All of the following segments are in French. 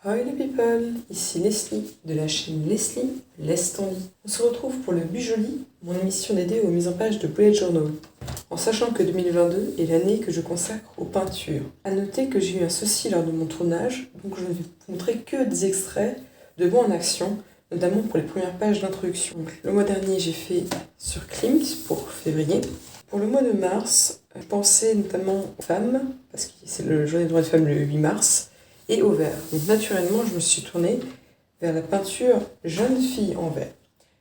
Hi les people, ici Leslie de la chaîne Leslie Laisse ton lit. On se retrouve pour le Bujoli, mon émission dédiée aux mises en page de bullet journal, en sachant que 2022 est l'année que je consacre aux peintures. A noter que j'ai eu un souci lors de mon tournage, donc je ne vais vous montrer que des extraits de moi en action, notamment pour les premières pages d'introduction. Le mois dernier j'ai fait sur Klimt pour février. Pour le mois de mars, je pensais notamment aux femmes, parce que c'est le journée des droits des femmes le 8 mars, et au vert. Donc naturellement, je me suis tournée vers la peinture Jeune fille en vert.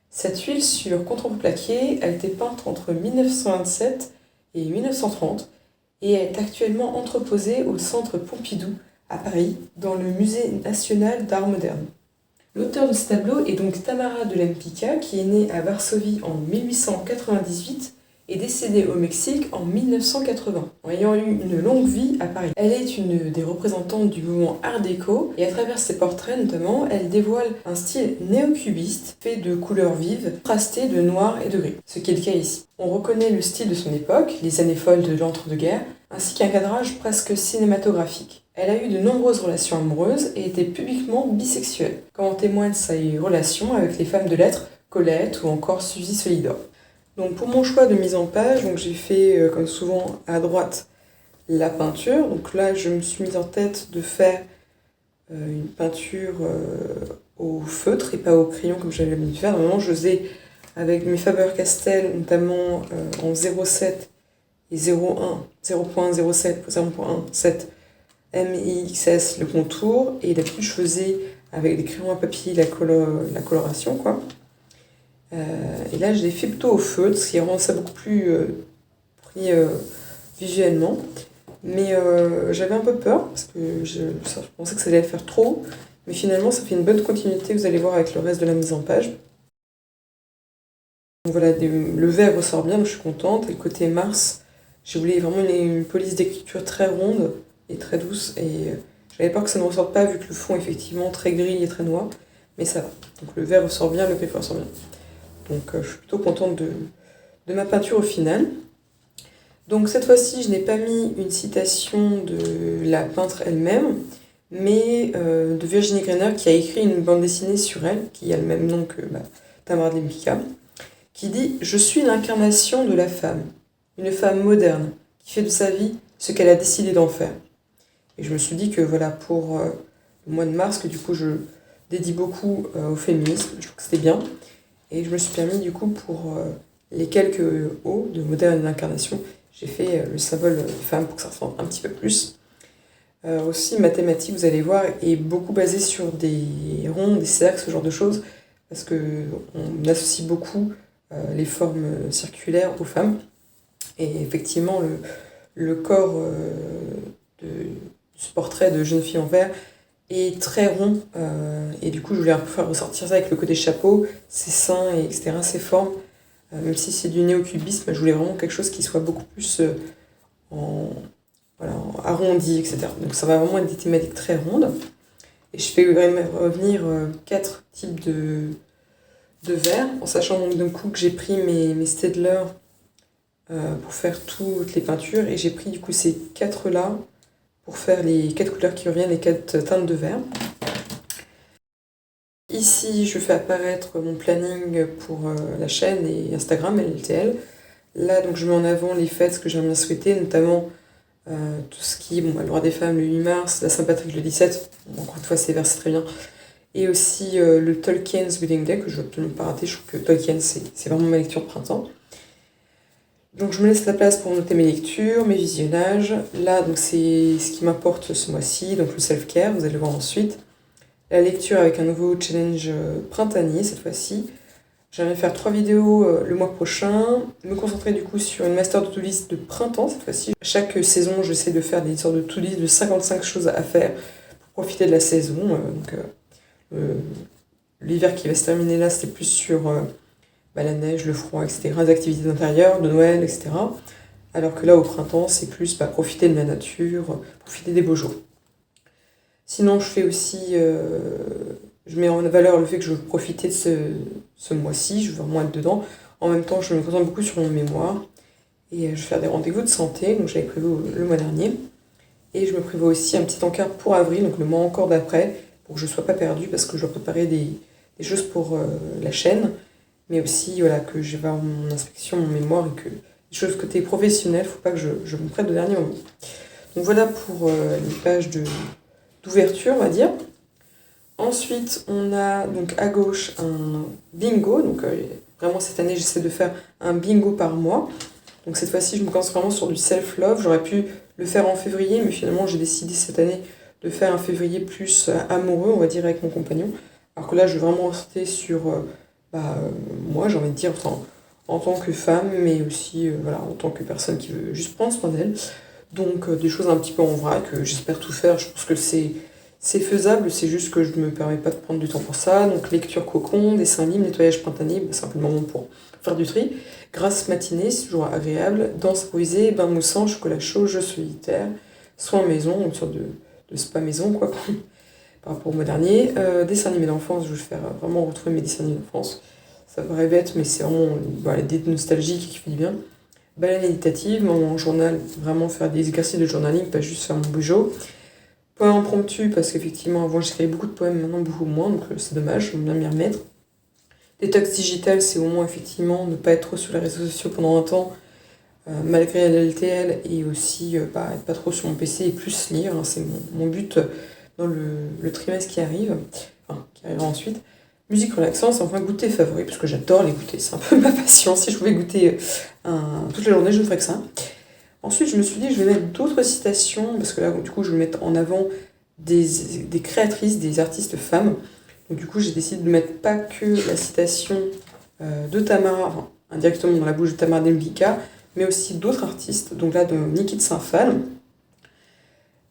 Cette huile sur contreplaqué a été peinte entre 1927 et 1930 et est actuellement entreposée au centre Pompidou à Paris, dans le Musée national d'art moderne. L'auteur de ce tableau est donc Tamara de Lempicka, qui est née à Varsovie en 1898 et décédée au Mexique en 1980, en ayant eu une longue vie à Paris. Elle est une des représentantes du mouvement Art déco, et à travers ses portraits notamment, elle dévoile un style néo-cubiste, fait de couleurs vives, contrastées de noir et de gris, ce qui est le cas ici. On reconnaît le style de son époque, les années folles de l'entre-deux-guerres, ainsi qu'un cadrage presque cinématographique. Elle a eu de nombreuses relations amoureuses et était publiquement bisexuelle, comme en témoignent ses relations avec les femmes de lettres Colette ou encore Suzy Solidor. Donc pour mon choix de mise en page, j'ai fait comme souvent à droite la peinture. Donc là je me suis mise en tête de faire une peinture au feutre et pas au crayon comme j'avais l'habitude de faire. Normalement je faisais avec mes Faber-Castell, notamment en 0,7 et 0,07 MIXS le contour, et d'habitude je faisais avec des crayons à papier la coloration quoi. Et là je l'ai fait plutôt au feutre, ce qui rend ça beaucoup plus pris visuellement. Mais j'avais un peu peur parce que je pensais que ça allait faire trop, mais finalement ça fait une bonne continuité, vous allez voir avec le reste de la mise en page. Donc voilà, le vert ressort bien, donc je suis contente. Et le côté Mars, j'ai voulu vraiment une police d'écriture très ronde et très douce, et j'avais peur que ça ne ressorte pas vu que le fond est effectivement très gris et très noir, mais ça va. Donc le vert ressort bien, le gris ressort bien. Donc je suis plutôt contente de ma peinture au final. Donc cette fois-ci, je n'ai pas mis une citation de la peintre elle-même, mais de Virginie Grainer, qui a écrit une bande dessinée sur elle, qui a le même nom que Tamara de Lempicka, qui dit « Je suis l'incarnation de la femme, une femme moderne, qui fait de sa vie ce qu'elle a décidé d'en faire. » Et je me suis dit que voilà, pour le mois de mars, que du coup je dédie beaucoup au féminisme, je trouve que c'était bien. Et je me suis permis du coup pour les quelques O de moderne et d'incarnation, j'ai fait le symbole de femme pour que ça ressemble un petit peu plus. Aussi ma thématique, vous allez voir, est beaucoup basée sur des ronds, des cercles, ce genre de choses, parce qu'on associe beaucoup les formes circulaires aux femmes. Et effectivement, le corps de ce portrait de jeune fille en vert est très rond, et du coup je voulais un peu faire ressortir ça avec le côté chapeau, ses seins, et etc., ses formes. Même si c'est du néo-cubisme, je voulais vraiment quelque chose qui soit beaucoup plus arrondi, etc. Donc ça va vraiment être des thématiques très rondes. Et je fais vraiment revenir 4 types de verres, en sachant donc d'un coup que j'ai pris mes Staedtler pour faire toutes les peintures, et j'ai pris du coup ces 4 là pour faire les 4 couleurs qui reviennent, les 4 teintes de vert. Ici, je fais apparaître mon planning pour la chaîne et Instagram, LTL. Là, donc, je mets en avant les fêtes que j'aime bien souhaiter, notamment tout ce qui est le droit des femmes le 8 mars, la Saint-Patrick le 17, encore une fois, c'est vert, c'est très bien. Et aussi le Tolkien's Wedding Day, que je ne veux absolument pas rater. Je trouve que Tolkien, c'est vraiment ma lecture de printemps. Donc je me laisse la place pour noter mes lectures, mes visionnages. Là, donc c'est ce qui m'importe ce mois-ci, donc le self-care, vous allez le voir ensuite. La lecture avec un nouveau challenge printanier cette fois-ci. J'aimerais faire 3 vidéos le mois prochain, me concentrer du coup sur une master de to-do-list de printemps cette fois-ci. Chaque saison, j'essaie de faire des sortes de to-do-list de 55 choses à faire pour profiter de la saison. L'hiver qui va se terminer là, c'était plus sur la neige, le froid, etc., des activités d'intérieur, de Noël, etc. Alors que là, au printemps, c'est plus profiter de la nature, profiter des beaux jours. Sinon, je fais aussi, je mets en valeur le fait que je veux profiter de ce mois-ci, je veux vraiment être dedans. En même temps, je me concentre beaucoup sur mon mémoire, et je vais faire des rendez-vous de santé, donc j'avais prévu le mois dernier. Et je me prévois aussi un petit encart pour avril, donc le mois encore d'après, pour que je ne sois pas perdue, parce que je dois préparer des choses pour la chaîne, mais aussi voilà, que je vais avoir mon inspection, mon mémoire, et que des choses côté professionnel, il ne faut pas que je me prenne au dernier moment. Donc voilà pour les pages d'ouverture, on va dire. Ensuite, on a donc à gauche un bingo. Donc vraiment cette année, j'essaie de faire un bingo par mois. Donc cette fois-ci, je me concentre vraiment sur du self-love. J'aurais pu le faire en février, mais finalement, j'ai décidé cette année de faire un février plus amoureux, on va dire, avec mon compagnon. Alors que là, je vais vraiment rester sur moi, j'ai envie de dire, en tant que femme, mais aussi voilà, en tant que personne qui veut juste prendre soin d'elle. Donc des choses un petit peu en vrac, j'espère tout faire. Je pense que c'est faisable, c'est juste que je ne me permets pas de prendre du temps pour ça. Donc lecture cocon, dessin libre, nettoyage printanier, c'est un peu le moment pour faire du tri. Grasse matinée, c'est toujours agréable. Danse improvisée, bain moussant, chocolat chaud, jeu solitaire, soins maison, une sorte de spa maison, quoi, par rapport au mois dernier. Dessin animé d'enfance, je vais faire vraiment retrouver mes dessins animés d'enfance. Ça paraît bête, mais c'est vraiment des nostalgiques qui fait du bien. Balade méditative, mon journal, vraiment faire des exercices de journaling, pas juste faire mon bujo. Poème impromptu, parce qu'effectivement, avant j'écrivais beaucoup de poèmes, maintenant beaucoup moins, donc c'est dommage, j'aime bien m'y remettre. Détox digital, c'est au moins effectivement ne pas être trop sur les réseaux sociaux pendant un temps, malgré la LTL, et aussi être pas trop sur mon PC et plus lire, hein, c'est mon but dans le trimestre qui arrive, qui arrivera ensuite. Musique relaxante, c'est enfin goûter favori, parce que j'adore les goûters, c'est un peu ma passion. Si je pouvais goûter toute la journée, je ne ferais que ça. Ensuite, je me suis dit, je vais mettre d'autres citations, parce que là, du coup, je vais mettre en avant des créatrices, des artistes femmes. Donc, du coup, j'ai décidé de mettre pas que la citation de Tamara, indirectement dans la bouche de Tamara Demblika, mais aussi d'autres artistes, donc là, de Niki de Saint-Phal.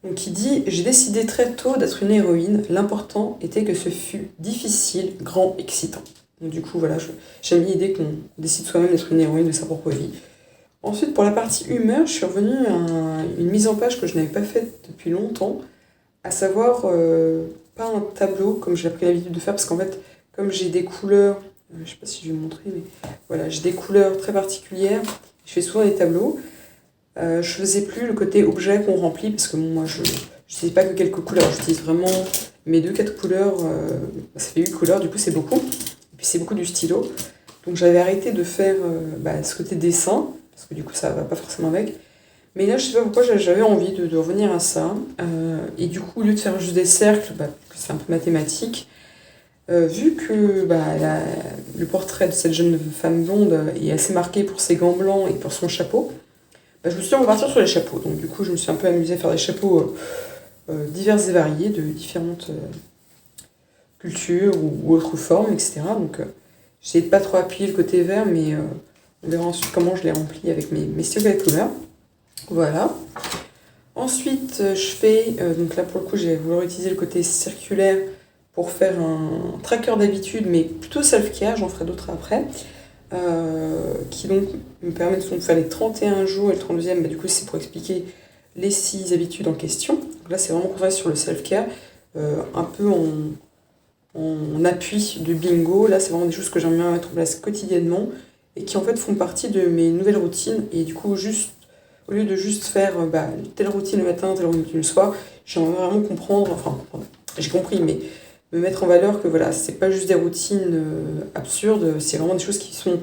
Donc, qui dit « J'ai décidé très tôt d'être une héroïne. L'important était que ce fût difficile, grand, excitant. » Donc, du coup, voilà, j'aime l'idée qu'on décide soi-même d'être une héroïne de sa propre vie. Ensuite, pour la partie humeur, je suis revenue à une mise en page que je n'avais pas faite depuis longtemps, à savoir, pas un tableau comme j'ai pris l'habitude de faire, parce qu'en fait, comme j'ai des couleurs, je ne sais pas si je vais vous montrer, mais voilà, j'ai des couleurs très particulières, je fais souvent des tableaux. Je faisais plus le côté objet qu'on remplit, parce que moi, je n'utilise pas que quelques couleurs, j'utilise vraiment mes 2-4 couleurs, ça fait 8 couleurs, du coup c'est beaucoup, et puis c'est beaucoup du stylo. Donc j'avais arrêté de faire ce côté dessin, parce que du coup ça va pas forcément avec. Mais là je sais pas pourquoi j'avais envie de revenir à ça. Et du coup au lieu de faire juste des cercles, c'est un peu mathématique, vu que le portrait de cette jeune femme blonde est assez marqué pour ses gants blancs et pour son chapeau, je me suis dit on va partir sur les chapeaux. Donc du coup je me suis un peu amusée à faire des chapeaux divers et variés, de différentes cultures ou autres formes, etc. Donc j'ai pas trop appuyé le côté vert, mais on verra ensuite comment je les remplis avec mes stylos à couleur. Voilà. Ensuite, je fais, donc là pour le coup, j'ai voulu utiliser le côté circulaire pour faire un tracker d'habitude, mais plutôt self-care, j'en ferai d'autres après, qui donc me permet de faire les 31 jours et le 32e, du coup c'est pour expliquer les 6 habitudes en question. Donc là c'est vraiment concentré sur le self-care, un peu en appui de bingo. Là c'est vraiment des choses que j'aime bien mettre en place quotidiennement et qui en fait font partie de mes nouvelles routines, et du coup au lieu de juste faire telle routine le matin, telle routine le soir, j'aimerais vraiment comprendre, j'ai compris, mais me mettre en valeur que voilà, c'est pas juste des routines absurdes, c'est vraiment des choses qui sont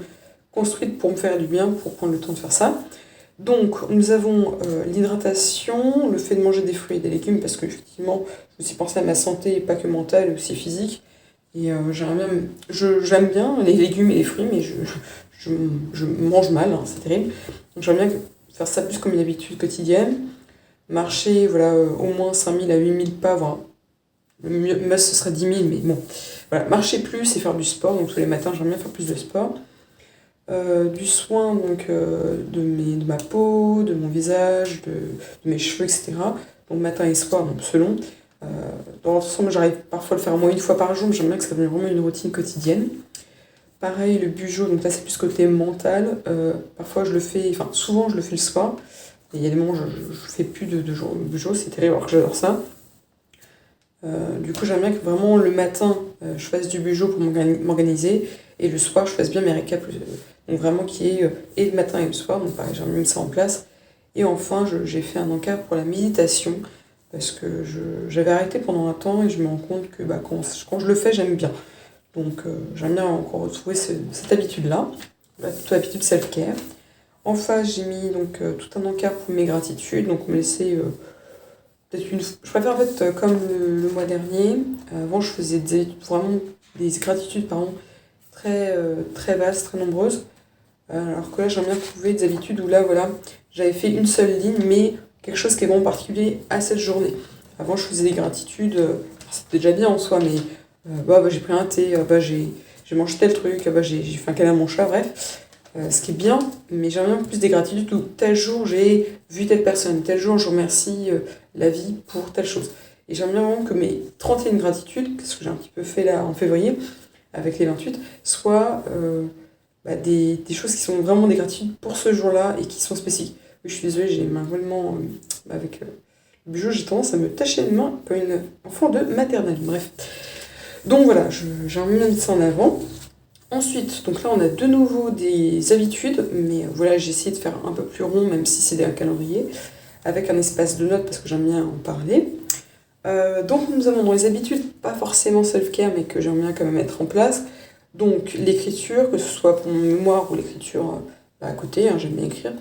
construites pour me faire du bien, pour prendre le temps de faire ça. Donc nous avons l'hydratation, le fait de manger des fruits et des légumes, parce que effectivement je me suis pensé à ma santé, et pas que mentale, aussi physique. Et j'aime bien les légumes et les fruits, mais je mange mal, hein, c'est terrible. Donc j'aime bien faire ça plus comme une habitude quotidienne. Marcher, au moins 5000 à 8000 pas, le mieux ce serait 10 000, mais bon. Voilà, marcher plus et faire du sport, donc tous les matins j'aime bien faire plus de sport. Du soin donc, de ma peau, de mon visage, de mes cheveux, etc. Donc matin et soir, donc selon. Dans l'ensemble, j'arrive parfois à le faire au moins une fois par jour, mais j'aime bien que ça devienne vraiment une routine quotidienne. Pareil, le bujo, donc là c'est plus côté mental. Parfois je le fais, souvent je le fais le soir. Et il y a des moments où je fais plus de bujo, c'est terrible alors que j'adore ça. Du coup j'aime bien que vraiment le matin je fasse du bujo pour m'organiser, et le soir je fasse bien mes récaps. Donc vraiment qui est et le matin et le soir, donc pareil j'ai mis ça en place. Et enfin j'ai fait un encart pour la méditation. parce que j'avais arrêté pendant un temps et je me rends compte que quand je le fais, j'aime bien. Donc j'aime bien encore retrouver cette habitude-là, plutôt habitude self-care. En face, j'ai mis donc tout un encart pour mes gratitudes, donc me laisser peut-être une... Je préfère en fait comme le mois dernier. Avant, je faisais des gratitudes pardon, très vastes, très nombreuses. Alors que là, j'aime bien trouver des habitudes où là, voilà, j'avais fait une seule ligne, mais quelque chose qui est vraiment particulier à cette journée. Avant, je faisais des gratitudes, c'était déjà bien en soi, mais j'ai pris un thé, j'ai mangé tel truc, j'ai fait un câlin à mon chat, bref. Ce qui est bien, mais j'aime bien plus des gratitudes où tel jour j'ai vu telle personne, tel jour je remercie la vie pour telle chose. Et j'aime bien vraiment que mes 31 gratitudes, ce que j'ai un petit peu fait là en février, avec les 28, soient des choses qui sont vraiment des gratitudes pour ce jour-là et qui sont spécifiques. Oui, je suis désolée, j'ai ma vraiment avec le bijou, j'ai tendance à me tacher les mains comme une enfant de maternelle. Bref. Donc voilà, j'ai envie de mettre ça en avant. Ensuite, donc là on a de nouveau des habitudes, mais voilà, j'ai essayé de faire un peu plus rond, même si c'est un calendrier, avec un espace de notes parce que j'aime bien en parler. Donc nous avons les habitudes, pas forcément self-care, mais que j'aime bien quand même mettre en place. Donc l'écriture, que ce soit pour mon mémoire ou l'écriture à côté, j'aime bien écrire.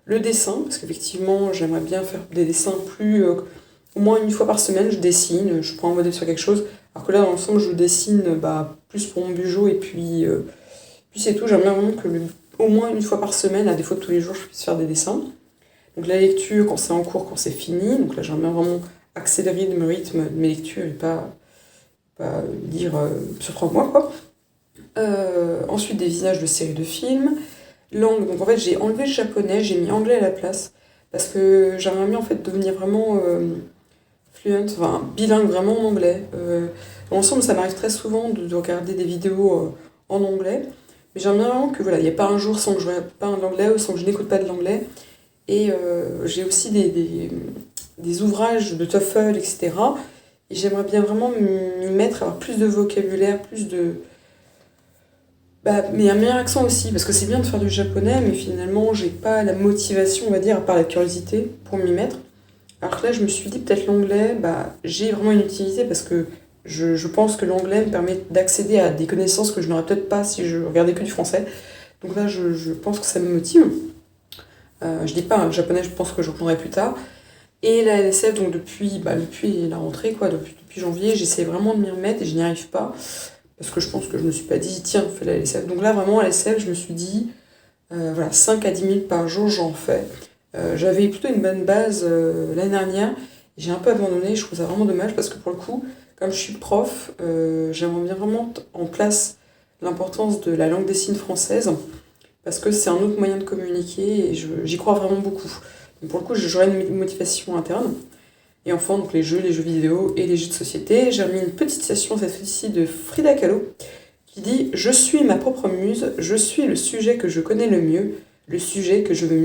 Le dessin, parce qu'effectivement j'aimerais bien faire des dessins plus... au moins une fois par semaine, je dessine, je prends un modèle sur quelque chose. Alors que là, dans l'ensemble, je dessine plus pour mon bijou et puis c'est tout. J'aime bien vraiment que au moins une fois par semaine, à défaut de tous les jours, je puisse faire des dessins. Donc la lecture, quand c'est en cours, quand c'est fini. Donc là, j'aime bien vraiment accélérer le rythme de mes lectures et pas lire sur 3 mois, quoi. Ensuite, des visages de séries de films. Langue, donc en fait, j'ai enlevé le japonais, j'ai mis anglais à la place. Parce que j'aimerais bien en fait devenir vraiment... fluent, enfin bilingue vraiment en anglais. Dans l'ensemble, ça m'arrive très souvent de regarder des vidéos en anglais, mais j'aime bien vraiment que voilà, il n'y a pas un jour sans que je regarde pas l'anglais ou sans que je n'écoute pas de l'anglais. Et j'ai aussi des ouvrages de TOEFL, etc. Et j'aimerais bien vraiment m'y mettre, avoir plus de vocabulaire, mais un meilleur accent aussi, parce que c'est bien de faire du japonais, mais finalement, j'ai pas la motivation, on va dire, à part la curiosité, pour m'y mettre. Alors que là, je me suis dit, peut-être l'anglais, j'ai vraiment une utilité parce que je pense que l'anglais me permet d'accéder à des connaissances que je n'aurais peut-être pas si je regardais que du français. Donc là, je pense que ça me motive. Je dis pas, le japonais, je pense que je reprendrai plus tard. Et la LSF, donc depuis la rentrée, quoi, depuis janvier, j'essaie vraiment de m'y remettre et je n'y arrive pas. Parce que je pense que je me suis pas dit, tiens, fais la LSF. Donc là, vraiment, la LSF, je me suis dit, 5 à 10 minutes par jour, j'en fais. J'avais plutôt une bonne base l'année dernière. J'ai un peu abandonné, je trouve ça vraiment dommage parce que pour le coup, comme je suis prof, j'aimerais bien vraiment en place l'importance de la langue des signes française parce que c'est un autre moyen de communiquer et j'y crois vraiment beaucoup. Donc pour le coup, j'aurais une motivation interne. Et enfin, donc les jeux vidéo et les jeux de société. J'ai remis une petite citation cette fois-ci de Frida Kahlo qui dit « Je suis ma propre muse, je suis le sujet que je connais le mieux, le sujet que je veux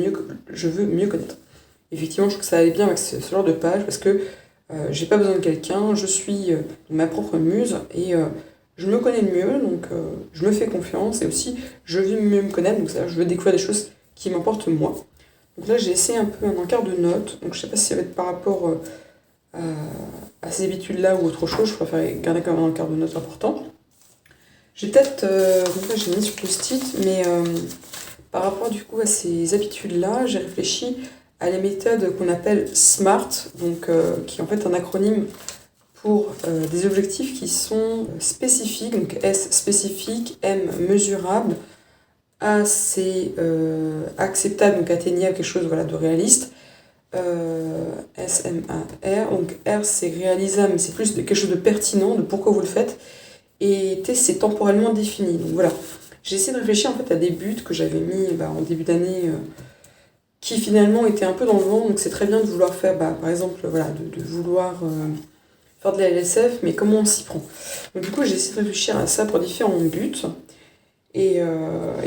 mieux connaître. » Effectivement, je trouve que ça allait bien avec ce genre de page parce que j'ai pas besoin de quelqu'un, je suis ma propre muse et je me connais le mieux, donc je me fais confiance et aussi je veux mieux me connaître, donc ça, je veux découvrir des choses qui m'importent moi. Donc là, j'ai essayé un peu un encart de notes, donc je sais pas si ça va être par rapport à ces habitudes-là ou autre chose, je préfère garder quand même un encart de notes important. J'ai peut-être, donc là j'ai mis sur post-it, mais par rapport du coup à ces habitudes-là, j'ai réfléchi à la méthode qu'on appelle SMART, donc, qui est en fait un acronyme pour des objectifs qui sont spécifiques, donc S spécifique, M mesurable, A c'est acceptable, donc atteignable, quelque chose voilà, de réaliste, S, M, A, R, donc R c'est réalisable, mais c'est plus quelque chose de pertinent, de pourquoi vous le faites, et T c'est temporellement défini. Donc voilà, j'ai essayé de réfléchir en fait à des buts que j'avais mis en début d'année qui finalement étaient un peu dans le vent, donc c'est très bien de vouloir faire, par exemple, voilà, de vouloir faire de la LSF, mais comment on s'y prend. Donc du coup j'ai essayé de réfléchir à ça pour différents buts, et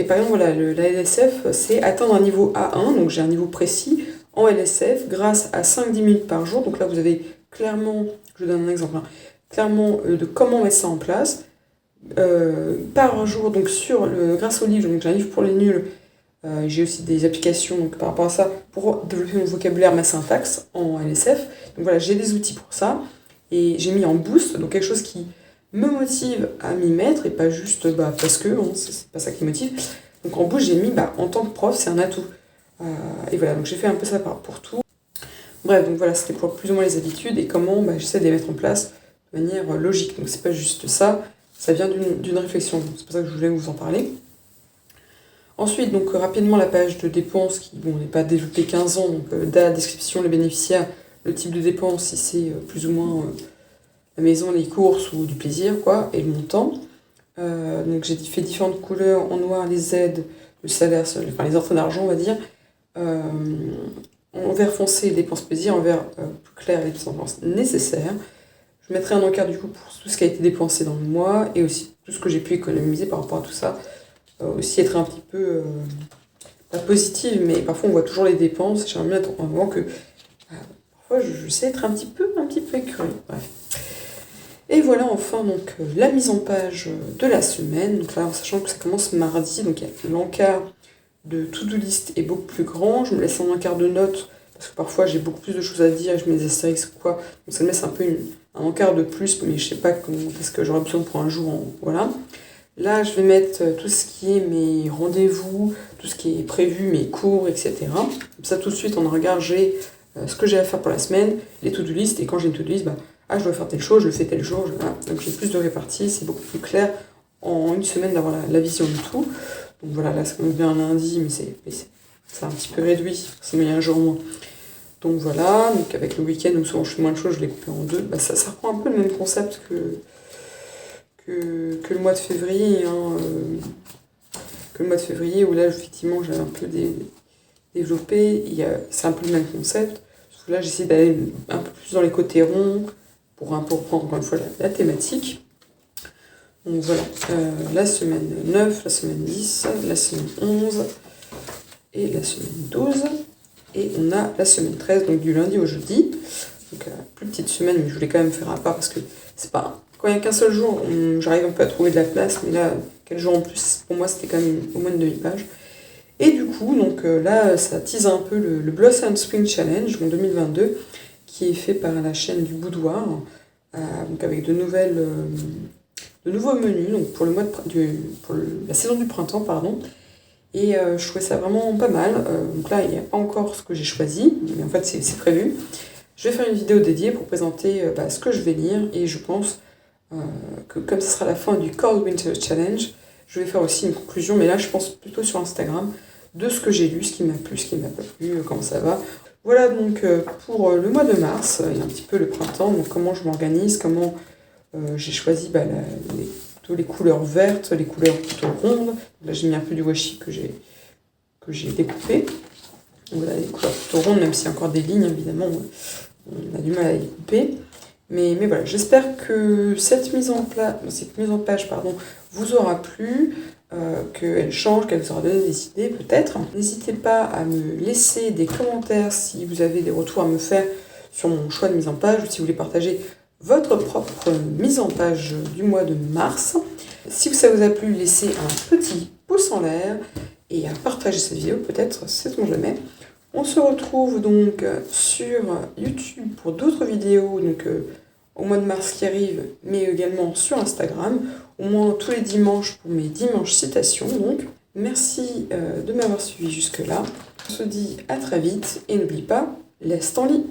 par exemple voilà, la LSF c'est atteindre un niveau A1, donc j'ai un niveau précis en LSF grâce à 5-10 minutes par jour, donc là vous avez clairement, je vous donne un exemple, clairement de comment mettre ça en place, par jour, donc grâce au livre, donc j'ai un livre pour les nuls, J'ai aussi des applications donc, par rapport à ça pour développer mon vocabulaire, ma syntaxe en LSF. Donc voilà, j'ai des outils pour ça. Et j'ai mis en boost, donc quelque chose qui me motive à m'y mettre et pas juste parce que, hein, c'est pas ça qui me motive. Donc en boost, j'ai mis en tant que prof, c'est un atout. Et voilà, donc j'ai fait un peu ça pour tout. Bref, donc voilà, c'était pour plus ou moins les habitudes et comment j'essaie de les mettre en place de manière logique. Donc c'est pas juste ça, ça vient d'une réflexion. C'est pour ça que je voulais vous en parler. Ensuite, donc rapidement la page de dépenses qui n'est pas développée 15 ans, donc date, description, les bénéficiaires, le type de dépenses, si c'est plus ou moins la maison, les courses ou du plaisir, quoi, et le montant. Donc j'ai fait différentes couleurs, en noir les aides, le salaire, enfin les entrées d'argent, on va dire. En vert foncé, les dépenses plaisir, en vert plus clair, les dépenses nécessaires. Je mettrai un encart du coup pour tout ce qui a été dépensé dans le mois et aussi tout ce que j'ai pu économiser par rapport à tout ça. Aussi être un petit peu, pas positive, mais parfois on voit toujours les dépenses. J'aimerais bien être en avant que parfois je sais être un petit peu écœurée. Bref. Et voilà enfin donc la mise en page de la semaine. Donc là, en sachant que ça commence mardi, donc il y a l'encart de to-do list est beaucoup plus grand. Je me laisse un encart de notes parce que parfois j'ai beaucoup plus de choses à dire et je mets des astérisques ou quoi. Donc ça me laisse un peu un encart de plus, mais je sais pas qu'est-ce que j'aurai besoin pour un jour. Voilà. Là, je vais mettre tout ce qui est mes rendez-vous, tout ce qui est prévu, mes cours, etc. Comme ça, tout de suite, on regarde, j'ai ce que j'ai à faire pour la semaine, les to-do list, et quand j'ai une to-do list, je dois faire telle chose, je le fais tel jour, voilà. Donc j'ai plus de répartie, c'est beaucoup plus clair en une semaine d'avoir la vision de tout. Donc voilà, là, ça commence bien un lundi, mais c'est un petit peu réduit, sinon il y a un jour moins. Donc voilà, donc avec le week-end où souvent je fais moins de choses, je l'ai coupé en deux. Ça reprend un peu le même concept que le mois de février, que le mois de février où là effectivement j'avais un peu développé, c'est un peu le même concept, sauf que là j'essaie d'aller un peu plus dans les côtés ronds pour reprendre encore une fois la thématique. Donc voilà, la semaine 9, la semaine 10, la semaine 11 et la semaine 12 et on a la semaine 13, donc du lundi au jeudi, donc plus petite semaine, mais je voulais quand même faire un pas parce que c'est pas... Quand il n'y a qu'un seul jour, j'arrive un peu à trouver de la place, mais là, quel jour en plus, pour moi, c'était quand même au moins une demi-page. Et du coup, donc là, ça tease un peu le Blossom Spring Challenge en 2022, qui est fait par la chaîne du Boudoir, donc avec de nouveaux menus donc pour la saison du printemps, pardon. Et je trouvais ça vraiment pas mal. Donc là, il n'y a pas encore ce que j'ai choisi, mais en fait, c'est prévu. Je vais faire une vidéo dédiée pour présenter ce que je vais lire, et je pense que comme ce sera la fin du Cold Winter Challenge, je vais faire aussi une conclusion, mais là je pense plutôt sur Instagram, de ce que j'ai lu, ce qui m'a plu, ce qui ne m'a pas plu, comment ça va. Voilà donc pour le mois de mars, il y a un petit peu le printemps, donc comment je m'organise, comment j'ai choisi plutôt les couleurs vertes, les couleurs plutôt rondes. Là j'ai mis un peu du washi que j'ai découpé. Donc voilà, les couleurs plutôt rondes, même s'il y a encore des lignes, évidemment, on a du mal à les couper. Mais voilà, j'espère que cette mise en page vous aura plu, qu'elle change, qu'elle vous aura donné des idées peut-être. N'hésitez pas à me laisser des commentaires si vous avez des retours à me faire sur mon choix de mise en page ou si vous voulez partager votre propre mise en page du mois de mars. Si ça vous a plu, laissez un petit pouce en l'air et à partager cette vidéo peut-être, sait-on jamais. On se retrouve donc sur YouTube pour d'autres vidéos au mois de mars qui arrive, mais également sur Instagram, au moins tous les dimanches pour mes dimanches citations. Donc, merci de m'avoir suivi jusque-là. On se dit à très vite et n'oublie pas, laisse ton lit.